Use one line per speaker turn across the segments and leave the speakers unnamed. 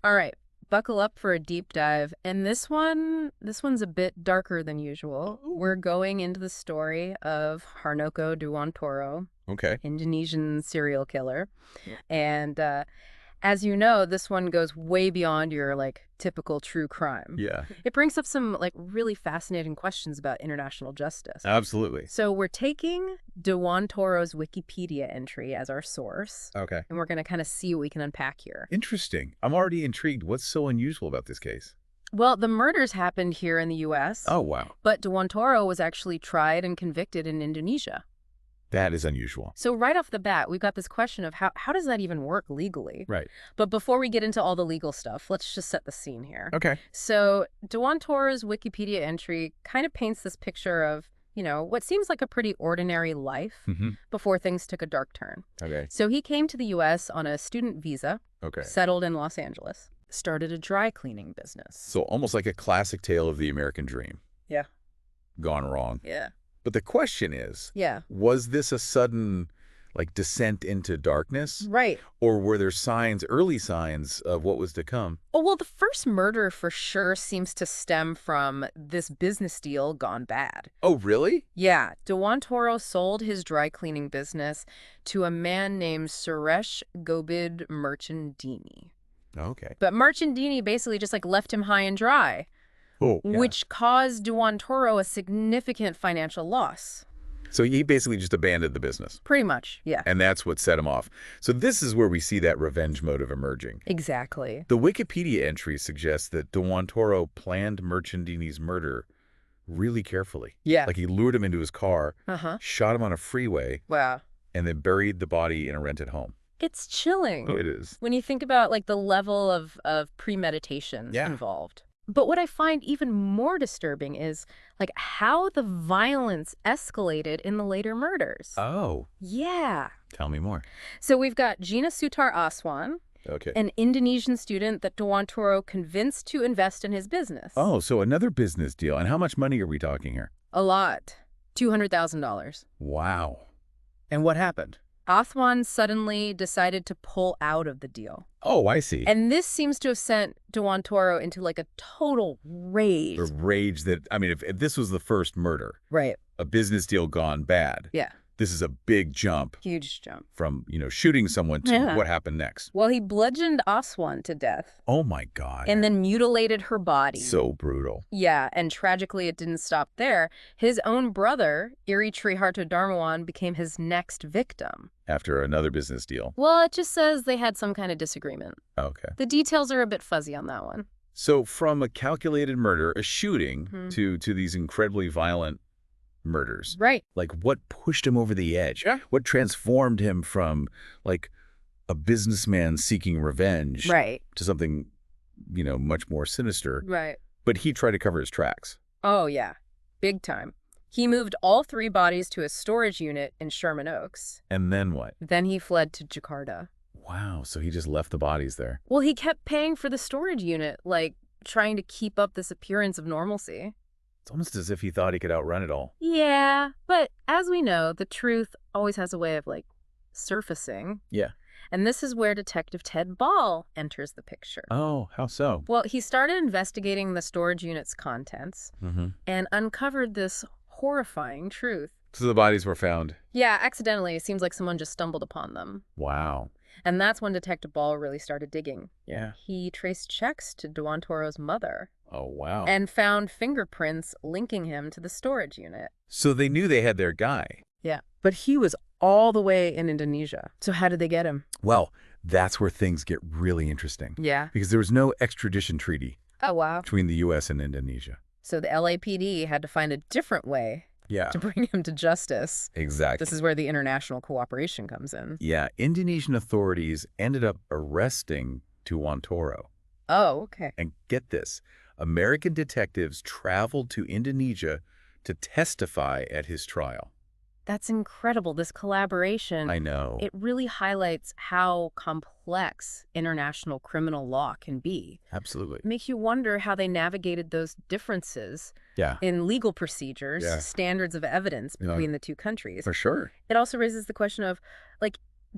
All right, buckle up for a deep dive. And this one's a bit darker than usual.
Oh,
We're going into the story of Harnoko Dewantoro,
okay.
Indonesian serial killer.
Yeah.
And as you know, this one goes way beyond your typical true crime.
Yeah,
It brings up some really fascinating questions about international justice.
absolutely.
So we're taking Dewantoro's Wikipedia entry as our source,
Okay.
and we're going to kind of see what we can unpack here.
Interesting. I'm already intrigued. What's so unusual about this case?
Well, the murders happened here in the U.S.,
Oh, wow.
but Dewantoro was actually tried and convicted in Indonesia.
That is unusual.
So right off the bat, we've got this question of how does that even work legally?
Right.
But before we get into all the legal stuff, let's just set the scene here.
Okay.
So Dewantoro's Wikipedia entry kind of paints this picture of, what seems like a pretty ordinary life
Mm-hmm.
before things took a dark turn.
Okay.
So he came to the U.S. on a student visa,
Okay.
settled in Los Angeles, started a dry cleaning business.
So almost like a classic tale of the American dream
Yeah.
gone wrong.
Yeah.
But the question is,
Yeah.
was this a sudden, descent into darkness?
Right.
Or were there early signs of what was to come?
Oh, well, the first murder for sure seems to stem from this business deal gone bad.
Oh, really?
Yeah, Dewantoro sold his dry cleaning business to a man named Suresh Gobid Merchandini.
Okay.
But Merchandini basically just left him high and dry,
Oh, yeah.
which caused Dewantoro a significant financial loss.
So he basically just abandoned the business.
Pretty much, yeah.
And that's what set him off. So this is where we see that revenge motive emerging.
Exactly.
The Wikipedia entry suggests that Dewantoro planned Merchandini's murder really carefully.
Yeah.
Like he lured him into his car,
Uh-huh.
shot him on a freeway,
Wow.
and then buried the body in a rented home.
It's chilling.
It is.
When you think about the level of premeditation
Yeah.
involved. But what I find even more disturbing is how the violence escalated in the later murders.
Oh,
Yeah.
tell me more.
So we've got Gina Sutar Aswan,
Okay.
an Indonesian student that Dewantoro convinced to invest in his business.
Oh, so another business deal. And how much money are we talking here?
A lot. $200,000.
Wow. And what happened?
Aswan suddenly decided to pull out of the deal.
Oh, I see.
And this seems to have sent Dewantoro into a total rage.
The rage that, if this was the first murder,
Right.
a business deal gone bad,
Yeah.
this is a big jump
Huge jump.
from, shooting someone to
Yeah.
what happened next.
Well, he bludgeoned Aswan to death
Oh, my God.
and then mutilated her body.
So brutal.
Yeah, and tragically it didn't stop there. His own brother, Iri Triharto Darmawan, became his next victim.
After another business deal.
Well, it just says they had some kind of disagreement.
Okay.
The details are a bit fuzzy on that one.
So from a calculated murder, a shooting,
Mhm.
to these incredibly violent murders,
Right.
what pushed him over the edge?
Yeah.
What transformed him from, a businessman seeking revenge
Right.
to something, much more sinister?
Right.
But he tried to cover his tracks.
Oh, yeah. Big time. He moved all 3 bodies to a storage unit in Sherman Oaks.
And then what?
Then he fled to Jakarta.
Wow, so he just left the bodies there.
Well, he kept paying for the storage unit, trying to keep up this appearance of normalcy.
It's almost as if he thought he could outrun it all.
Yeah, but as we know, the truth always has a way of, surfacing.
Yeah.
And this is where Detective Ted Ball enters the picture.
Oh, how so?
Well, he started investigating the storage unit's contents
Mm-hmm.
and uncovered this horrifying truth.
So the bodies were found.
Yeah, accidentally. It seems like someone just stumbled upon them.
Wow.
And that's when Detective Ball really started digging.
Yeah.
He traced checks to Dewantoro's mother
Oh, wow.
and found fingerprints linking him to the storage unit.
So they knew they had their guy.
Yeah. But he was all the way in Indonesia. So how did they get him?
Well, that's where things get really interesting.
Yeah.
Because there was no extradition treaty
Oh, wow.
between the U.S. and Indonesia.
So the LAPD had to find a different way
Yeah,
to bring him to justice.
exactly.
This is where the international cooperation comes in.
Yeah, Indonesian authorities ended up arresting Dewantoro.
Oh, okay.
And get this, American detectives traveled to Indonesia to testify at his trial.
That's incredible, this collaboration.
I know.
It really highlights how complex international criminal law can be.
Absolutely.
It makes you wonder how they navigated those differences
Yeah,
in legal procedures,
Yeah.
standards of evidence
Yeah.
between the two countries.
for sure.
It also raises the question of,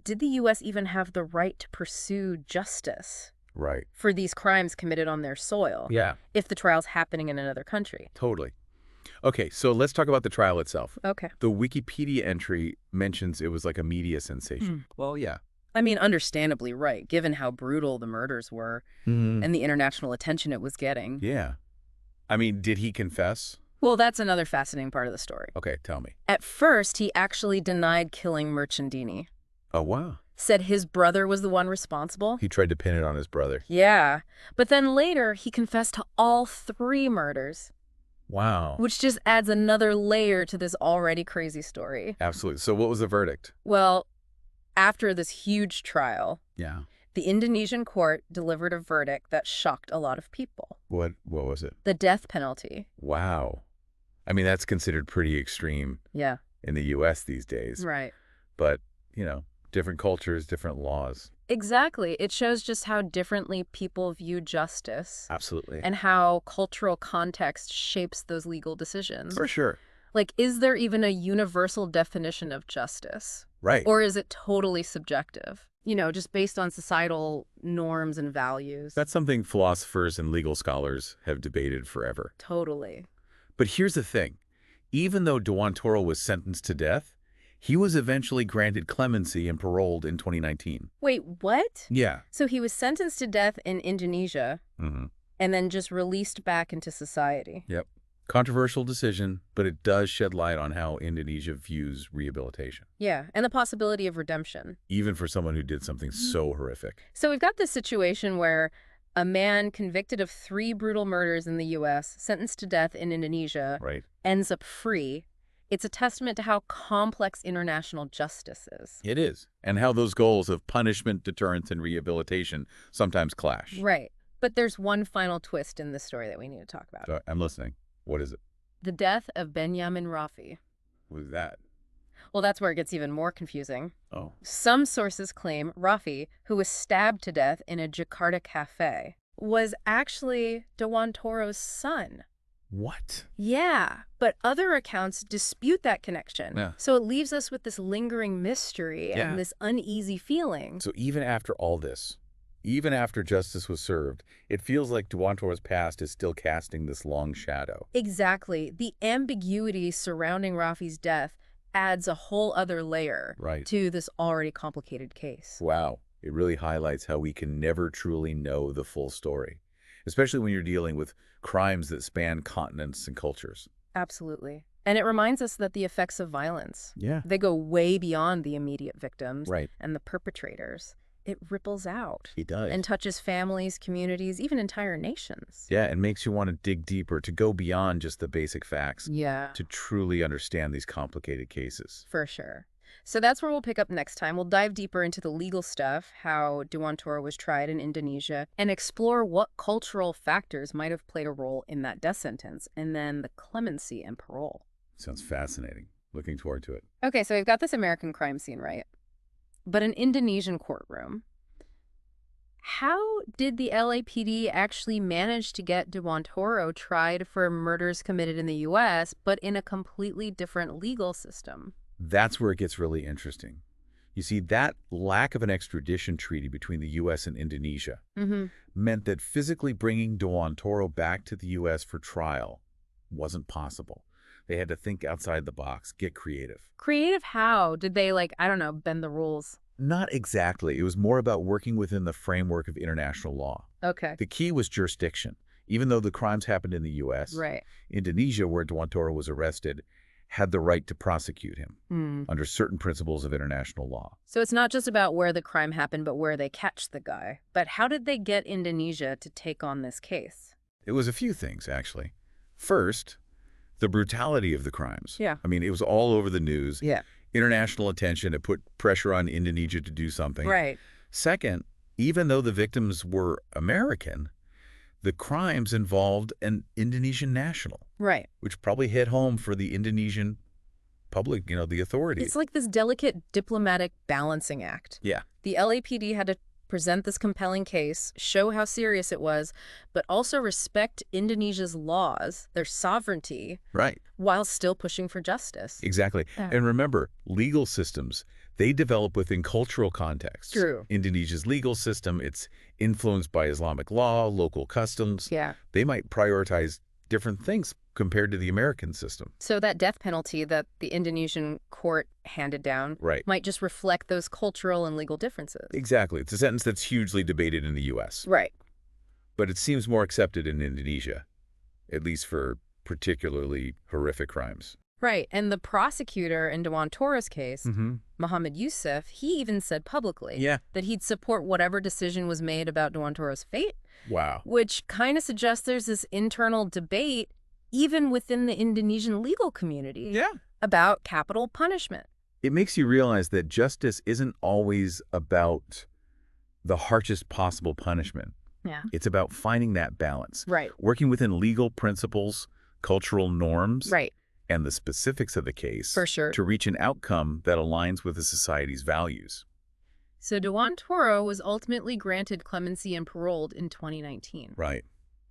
did the U.S. even have the right to pursue justice?
Right.
for these crimes committed on their soil
Yeah,
if the trial's happening in another country.
totally. Okay, so let's talk about the trial itself.
Okay.
The Wikipedia entry mentions it was like a media sensation. Well, yeah.
I mean, understandably right, given how brutal the murders were
Hmm.
and the international attention it was getting.
Yeah. I mean, did he confess?
Well, that's another fascinating part of the story.
Okay, tell me.
At first, he actually denied killing Merchandini,
Oh, wow.
said his brother was the one responsible.
He tried to pin it on his brother.
Yeah, but then later he confessed to all 3 murders,
Wow.
which just adds another layer to this already crazy story.
Absolutely. So what was the verdict?
Well, after this huge trial,
Yeah.
the Indonesian court delivered a verdict that shocked a lot of people.
What was it?
The death penalty.
Wow. I mean, that's considered pretty extreme
Yeah.
in the U.S. these days.
Right.
But, different cultures, different laws.
Exactly. It shows just how differently people view justice
Absolutely.
and how cultural context shapes those legal decisions.
For sure.
Like, is there even a universal definition of justice?
Right.
Or is it totally subjective? Just based on societal norms and values.
That's something philosophers and legal scholars have debated forever.
Totally.
But here's the thing. Even though Dewantoro was sentenced to death, he was eventually granted clemency and paroled in 2019.
Wait, what?
Yeah.
So he was sentenced to death in Indonesia
Mm-hmm.
and then just released back into society.
Yep. Controversial decision, but it does shed light on how Indonesia views rehabilitation,
Yeah, and the possibility of redemption.
even for someone who did something so horrific.
So we've got this situation where a man convicted of 3 brutal murders in the U.S., sentenced to death in Indonesia,
Right.
ends up free. It's a testament to how complex international justice is.
It is. And how those goals of punishment, deterrence, and rehabilitation sometimes clash.
Right. But there's one final twist in this story that we need to talk about.
So I'm listening. What is it?
The death of Benyamin Rafi.
What is that?
Well, that's where it gets even more confusing.
Oh.
Some sources claim Rafi, who was stabbed to death in a Jakarta cafe, was actually Dewantoro's son.
What?
Yeah, but other accounts dispute that connection.
Yeah.
So it leaves us with this lingering mystery
Yeah.
and this uneasy feeling.
So even after all this, even after justice was served, it feels like Dewantoro's past is still casting this long shadow.
Exactly. The ambiguity surrounding Rafi's death adds a whole other layer
Right.
to this already complicated case.
Wow. It really highlights how we can never truly know the full story, especially when you're dealing with crimes that span continents and cultures.
Absolutely. And it reminds us that the effects of violence,
Yeah.
they go way beyond the immediate victims
Right.
and the perpetrators. It ripples out
It does.
and touches families, communities, even entire nations.
Yeah, it makes you want to dig deeper, to go beyond just the basic facts,
Yeah,
to truly understand these complicated cases.
for sure. So that's where we'll pick up next time. We'll dive deeper into the legal stuff, how Dewantoro was tried in Indonesia, and explore what cultural factors might have played a role in that death sentence, and then the clemency and parole.
Sounds fascinating. Looking forward to it.
Okay, so we've got this American crime scene, right? But an Indonesian courtroom. How did the LAPD actually manage to get Dewantoro tried for murders committed in the U.S., but in a completely different legal system?
That's where it gets really interesting. You see, that lack of an extradition treaty between the U.S. and Indonesia meant that physically bringing Dewantoro back to the U.S. for trial wasn't possible. They had to think outside the box, get creative.
Creative how? Did they, I don't know, bend the rules?
Not exactly. It was more about working within the framework of international law.
Okay.
The key was jurisdiction. Even though the crimes happened in the U.S.,
Right.
Indonesia, where Dewantoro was arrested, had the right to prosecute him under certain principles of international law.
So it's not just about where the crime happened, but where they catch the guy. But how did they get Indonesia to take on this case?
It was a few things, actually. First, the brutality of the crimes.
Yeah.
I mean, it was all over the news.
Yeah.
International attention. It put pressure on Indonesia to do something.
Right.
Second, even though the victims were American, the crimes involved an Indonesian national,
Right.
which probably hit home for the Indonesian public, the authorities.
It's like this delicate diplomatic balancing act.
Yeah.
The LAPD had to present this compelling case, show how serious it was, but also respect Indonesia's laws, their sovereignty,
Right.
while still pushing for justice.
Exactly.
Yeah.
And remember, legal systems, They develop within cultural contexts.
True.
Indonesia's legal system, it's influenced by Islamic law, local customs.
Yeah.
They might prioritize different things compared to the American system.
So that death penalty that the Indonesian court handed down
Right.
might just reflect those cultural and legal differences.
Exactly. It's a sentence that's hugely debated in the U.S.
Right.
But it seems more accepted in Indonesia, at least for particularly horrific crimes.
Right. And the prosecutor in Dewantoro's case,
Mm-hmm.
Muhammad Yusuf, he even said publicly
Yeah.
that he'd support whatever decision was made about Dewantoro's fate,
Wow.
which kind of suggests there's this internal debate even within the Indonesian legal community
Yeah.
about capital punishment.
It makes you realize that justice isn't always about the harshest possible punishment.
Yeah.
It's about finding that balance,
Right.
working within legal principles, cultural norms,
Right.
and the specifics of the case
For sure.
to reach an outcome that aligns with the society's values.
So Dewantoro was ultimately granted clemency and paroled in 2019.
Right.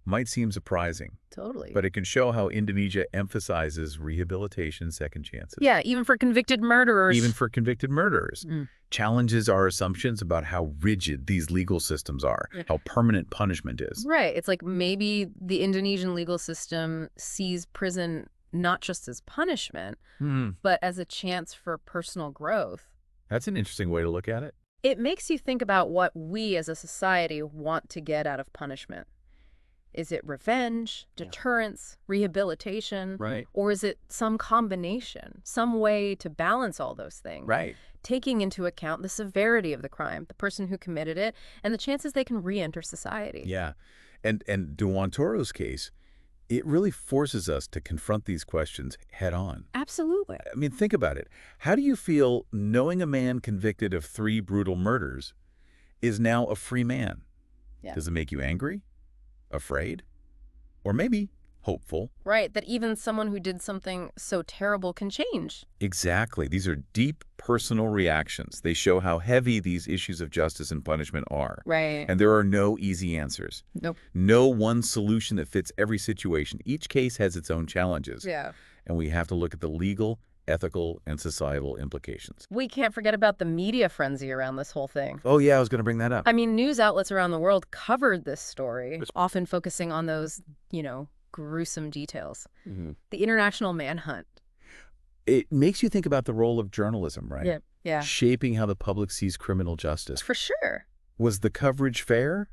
Might seem surprising,
Totally.
but it can show how Indonesia emphasizes rehabilitation, second chances.
Yeah, even for convicted murderers.
Even for convicted murderers.
Mm.
Challenges our assumptions about how rigid these legal systems are,
Yeah.
how permanent punishment is.
Right. It's like maybe the Indonesian legal system sees prison not just as punishment, but as a chance for personal growth.
That's an interesting way to look at it.
It makes you think about what we as a society want to get out of punishment. Is it revenge, deterrence, rehabilitation?
Right.
Or is it some combination, some way to balance all those things?
Right.
Taking into account the severity of the crime, the person who committed it, and the chances they can re-enter society.
Yeah. And Dewantoro's case, it really forces us to confront these questions head on.
Absolutely.
I mean, think about it. How do you feel knowing a man convicted of 3 brutal murders is now a free man?
Yeah.
Does it make you angry? Afraid? Or maybe hopeful?
Right, that even someone who did something so terrible can change.
Exactly. These are deep personal reactions. They show how heavy these issues of justice and punishment are.
Right.
And there are no easy answers.
Nope.
No one solution that fits every situation. Each case has its own challenges.
Yeah.
And we have to look at the legal, ethical, and societal implications.
We can't forget about the media frenzy around this whole thing.
Oh, yeah, I was going to bring that up.
I mean, news outlets around the world covered this story, often focusing on those, gruesome details.
Mm-hmm.
The international manhunt.
It makes you think about the role of journalism, right?
Yeah. Yeah.
Shaping how the public sees criminal justice.
For sure.
Was the coverage fair?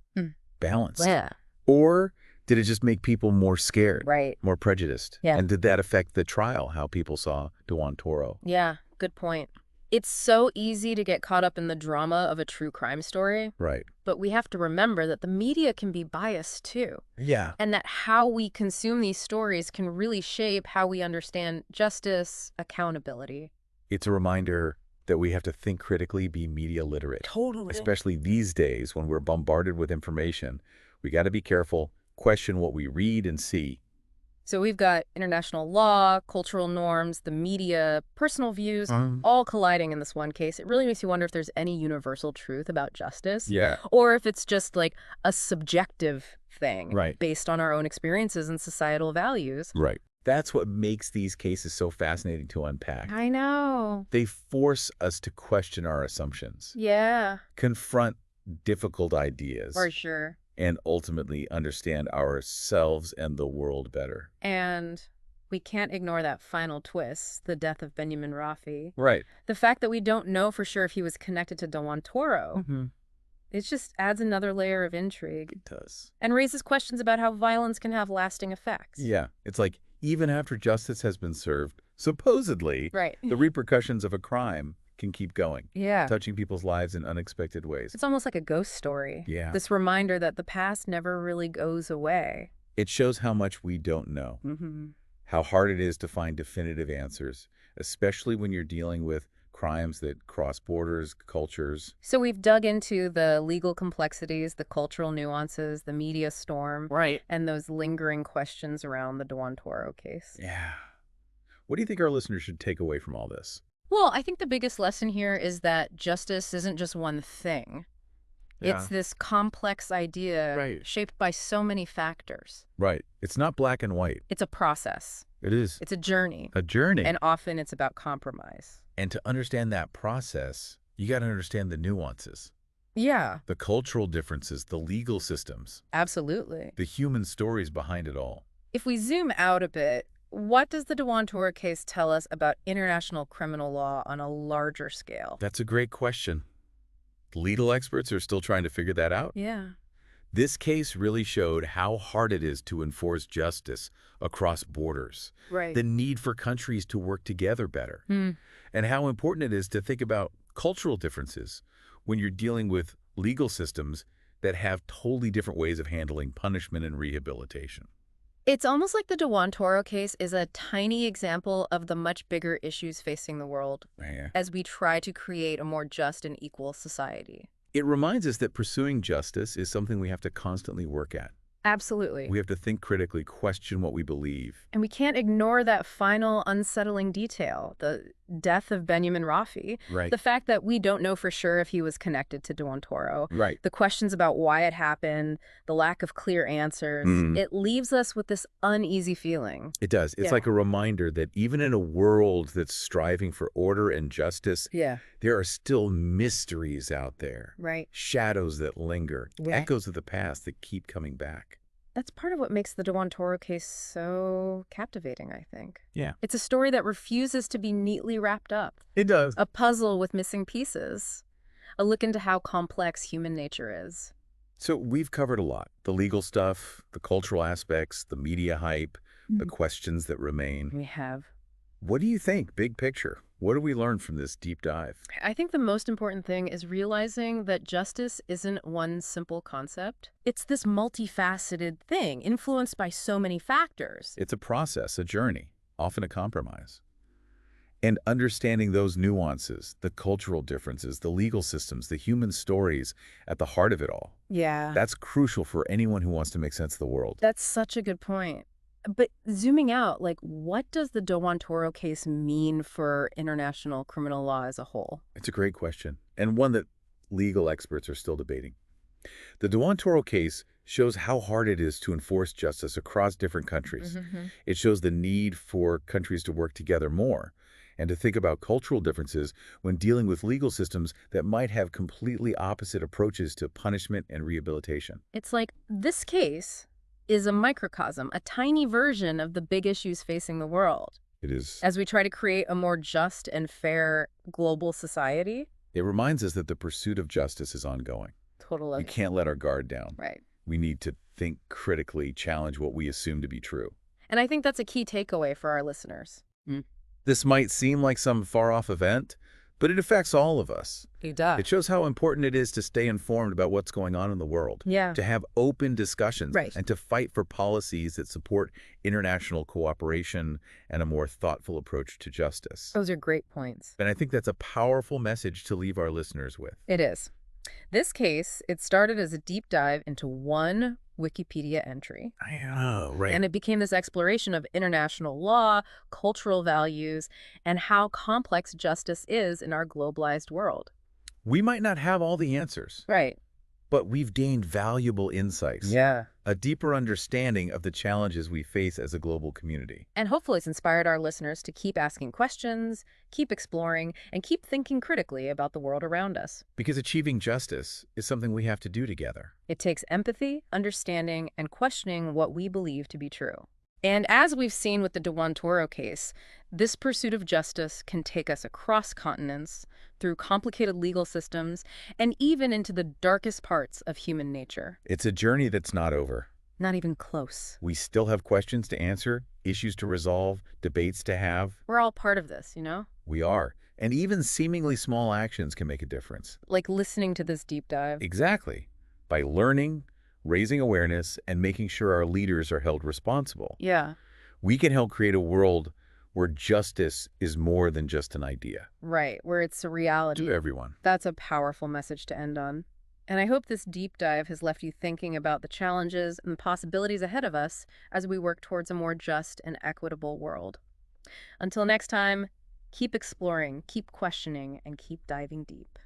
Balanced?
Yeah.
Or did it just make people more scared?
Right.
More prejudiced?
Yeah.
And did that affect the trial, how people saw Dewantoro?
Yeah. Good point. It's so easy to get caught up in the drama of a true crime story,
Right.
but we have to remember that the media can be biased too,
Yeah.
and that how we consume these stories can really shape how we understand justice, accountability.
It's a reminder that we have to think critically, be media literate.
Totally.
Especially these days when we're bombarded with information. We got to be careful, question what we read and see.
So we've got international law, cultural norms, the media, personal views, all colliding in this one case. It really makes you wonder if there's any universal truth about justice.
Yeah.
Or if it's just like a subjective thing
Right.
based on our own experiences and societal values.
Right. That's what makes these cases so fascinating to unpack.
I know.
They force us to question our assumptions,
Yeah,
confront difficult ideas,
for sure.
and ultimately understand ourselves and the world better.
And we can't ignore that final twist, the death of Benjamin Rafi.
Right.
The fact that we don't know for sure if he was connected to Dewantoro, it just adds another layer of intrigue
It does.
and raises questions about how violence can have lasting effects.
Yeah. It's like even after justice has been served, supposedly,
Right.
the repercussions of a crime can keep going,
Yeah.
touching people's lives in unexpected ways.
It's almost like a ghost story.
Yeah.
This reminder that the past never really goes away.
It shows how much we don't know, how hard it is to find definitive answers, especially when you're dealing with crimes that cross borders, cultures.
So we've dug into the legal complexities, the cultural nuances, the media storm,
Right.
and those lingering questions around the Dewantoro case.
Yeah. What do you think our listeners should take away from all this?
Well, I think the biggest lesson here is that justice isn't just one thing. It's this complex idea
Right.
shaped by so many factors.
Right. It's not black and white.
It's a process.
It is
It's a journey.
a journey.
And often it's about compromise.
And to understand that process, you got to understand the nuances,
Yeah,
the cultural differences, the legal systems,
absolutely.
the human stories behind it all.
If we zoom out a bit, what does the Dewantoro case tell us about international criminal law on a larger scale?
That's a great question. Legal experts are still trying to figure that out.
Yeah.
This case really showed how hard it is to enforce justice across borders,
Right.
the need for countries to work together better, and how important it is to think about cultural differences when you're dealing with legal systems that have totally different ways of handling punishment and rehabilitation.
It's almost like the Dewantoro case is a tiny example of the much bigger issues facing the world
Yeah.
as we try to create a more just and equal society.
It reminds us that pursuing justice is something we have to constantly work at.
Absolutely.
We have to think critically, question what we believe.
And we can't ignore that final unsettling detail, the death of Benjamin Rafi.
Right.
The fact that we don't know for sure if he was connected to Dewantoro.
Right.
The questions about why it happened, the lack of clear answers. It leaves us with this uneasy feeling.
It does. It's
Yeah.
like a reminder that even in a world that's striving for order and justice,
Yeah.
there are still mysteries out there,
Right.
shadows that linger,
Yeah.
echoes of the past that keep coming back.
That's part of what makes the Dewantoro case so captivating, I think.
Yeah.
It's a story that refuses to be neatly wrapped up,
It does.
a puzzle with missing pieces, a look into how complex human nature is.
So we've covered a lot. The legal stuff, the cultural aspects, the media hype, the questions that remain.
We have.
What do you think, big picture? What do we learn from this deep dive?
I think the most important thing is realizing that justice isn't one simple concept. It's this multifaceted thing influenced by so many factors.
It's a process, a journey, often a compromise. And understanding those nuances, the cultural differences, the legal systems, the human stories at the heart of it all,
Yeah.
that's crucial for anyone who wants to make sense of the world.
That's such a good point. But zooming out, like, what does the Dewantoro case mean for international criminal law as a whole?
It's a great question, and one that legal experts are still debating. The Dewantoro case shows how hard it is to enforce justice across different countries. It shows the need for countries to work together more and to think about cultural differences when dealing with legal systems that might have completely opposite approaches to punishment and rehabilitation.
It's like this case is a microcosm, a tiny version of the big issues facing the world.
It is.
As we try to create a more just and fair global society.
It reminds us that the pursuit of justice is ongoing.
Totally.
We can't let our guard down.
Right.
We need to think critically, challenge what we assume to be true.
And I think that's a key takeaway for our listeners.
This might seem like some far-off event, but it affects all of us.
It does.
It shows how important it is to stay informed about what's going on in the world,
Yeah.
to have open discussions,
Right.
and to fight for policies that support international cooperation and a more thoughtful approach to justice.
Those are great points.
And I think that's a powerful message to leave our listeners with.
It is. This case, it started as a deep dive into one Wikipedia entry.
I know, right?
And it became this exploration of international law, cultural values, and how complex justice is in our globalized world.
We might not have all the answers,
Right.
but we've gained valuable insights,
Yeah.
a deeper understanding of the challenges we face as a global community.
And hopefully it's inspired our listeners to keep asking questions, keep exploring, and keep thinking critically about the world around us.
Because achieving justice is something we have to do together.
It takes empathy, understanding, and questioning what we believe to be true. And as we've seen with the Dewantoro case, this pursuit of justice can take us across continents, through complicated legal systems, and even into the darkest parts of human nature.
It's a journey that's not over.
Not even close.
We still have questions to answer, issues to resolve, debates to have.
We're all part of this, you know?
We are. And even seemingly small actions can make a difference.
Like listening to this deep dive.
Exactly. By learning, raising awareness, and making sure our leaders are held responsible.
Yeah,
We can help create a world where justice is more than just an idea.
right, where it's a reality.
To everyone.
That's a powerful message to end on. And I hope this deep dive has left you thinking about the challenges and the possibilities ahead of us as we work towards a more just and equitable world. Until next time, keep exploring, keep questioning, and keep diving deep.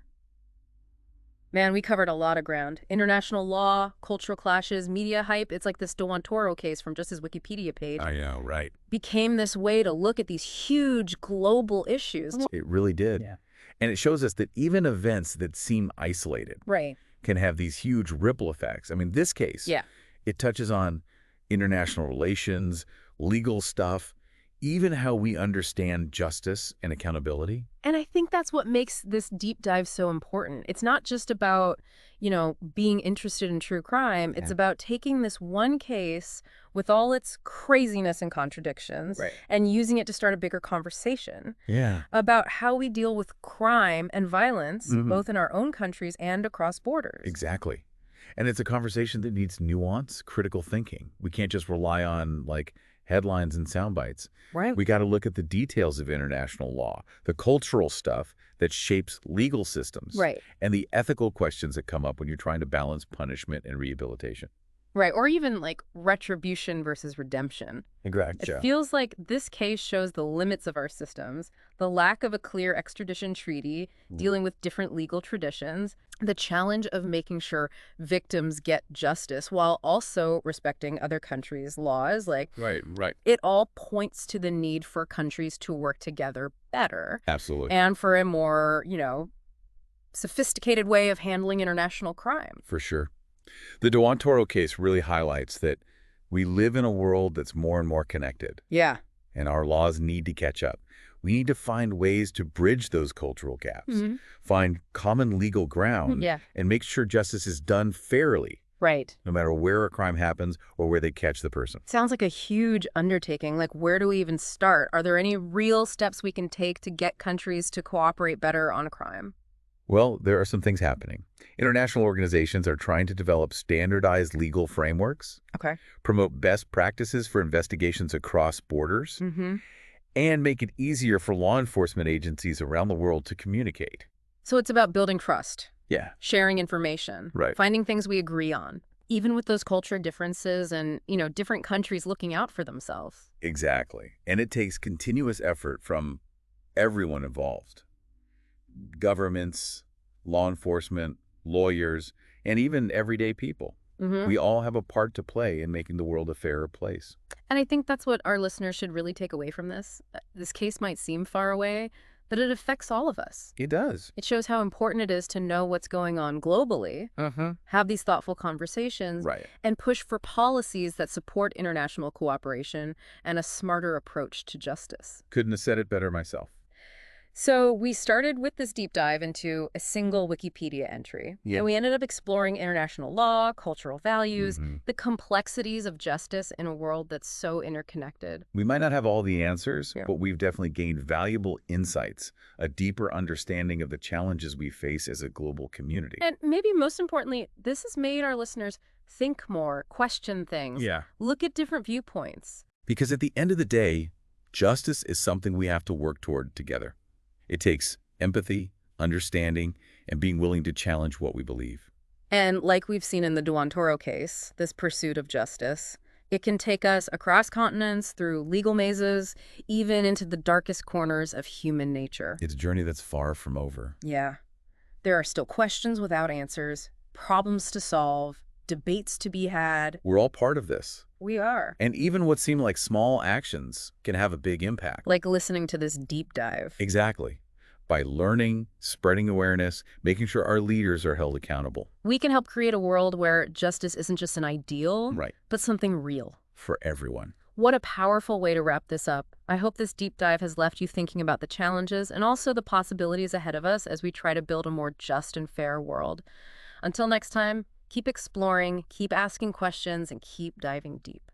Man, we covered a lot of ground. International law, cultural clashes, media hype. It's like this Dewantoro case from just his Wikipedia page
I know, right.
became this way to look at these huge global issues.
It really did.
Yeah.
And it shows us that even events that seem isolated
Right.
can have these huge ripple effects. I mean, this case,
Yeah.
it touches on international relations, legal stuff, even how we understand justice and accountability.
And I think that's what makes this deep dive so important. It's not just about, being interested in true crime. It's
Yeah.
about taking this one case with all its craziness and contradictions
Right.
and using it to start a bigger conversation
Yeah.
about how we deal with crime and violence,
Mhm.
both in our own countries and across borders.
Exactly. And it's a conversation that needs nuance, critical thinking. We can't just rely on, headlines and sound bites.
Right.
We got to look at the details of international law, the cultural stuff that shapes legal systems,
Right.
and the ethical questions that come up when you're trying to balance punishment and rehabilitation.
Right. Or even like retribution versus redemption.
Exactly.
It feels like this case shows the limits of our systems, the lack of a clear extradition treaty, dealing with different legal traditions, the challenge of making sure victims get justice while also respecting other countries' laws.
Right.
It all points to the need for countries to work together better
Absolutely.
and for a more, sophisticated way of handling international crime.
For sure. The Dewantoro case really highlights that we live in a world that's more and more connected,
Yeah.
and our laws need to catch up. We need to find ways to bridge those cultural gaps, find common legal ground,
Yeah.
and make sure justice is done fairly,
Right.
no matter where a crime happens or where they catch the person.
Sounds like a huge undertaking. Like, where do we even start? Are there any real steps we can take to get countries to cooperate better on crime?
Well, there are some things happening. International organizations are trying to develop standardized legal frameworks,
Okay.
promote best practices for investigations across borders, and make it easier for law enforcement agencies around the world to communicate.
So it's about building trust,
Yeah.
sharing information,
Right.
finding things we agree on, even with those culture differences and, different countries looking out for themselves.
Exactly. And it takes continuous effort from everyone involved. Governments, law enforcement, lawyers, and even everyday people. We all have a part to play in making the world a fairer place.
And I think that's what our listeners should really take away from this. This case might seem far away, but it affects all of us.
It does.
It shows how important it is to know what's going on globally, have these thoughtful conversations,
Right.
and push for policies that support international cooperation and a smarter approach to justice.
Couldn't have said it better myself.
So we started with this deep dive into a single Wikipedia entry,
Yeah.
and we ended up exploring international law, cultural values,
Mhm.
the complexities of justice in a world that's so interconnected.
We might not have all the answers,
Yeah.
but we've definitely gained valuable insights, a deeper understanding of the challenges we face as a global community.
And maybe most importantly, this has made our listeners think more, question things, look at different viewpoints.
Because at the end of the day, justice is something we have to work toward together. It takes empathy, understanding, and being willing to challenge what we believe.
And like we've seen in the Dewantoro case, this pursuit of justice, it can take us across continents, through legal mazes, even into the darkest corners of human nature.
It's a journey that's far from over.
Yeah. There are still questions without answers, problems to solve, debates to be had.
We're all part of this.
We are.
And even what seem like small actions can have a big impact.
Like listening to this deep dive.
Exactly. By learning, spreading awareness, making sure our leaders are held accountable.
We can help create a world where justice isn't just an ideal,
Right.
but something real.
For everyone.
What a powerful way to wrap this up. I hope this deep dive has left you thinking about the challenges and also the possibilities ahead of us as we try to build a more just and fair world. Until next time, keep exploring, keep asking questions, and keep diving deep.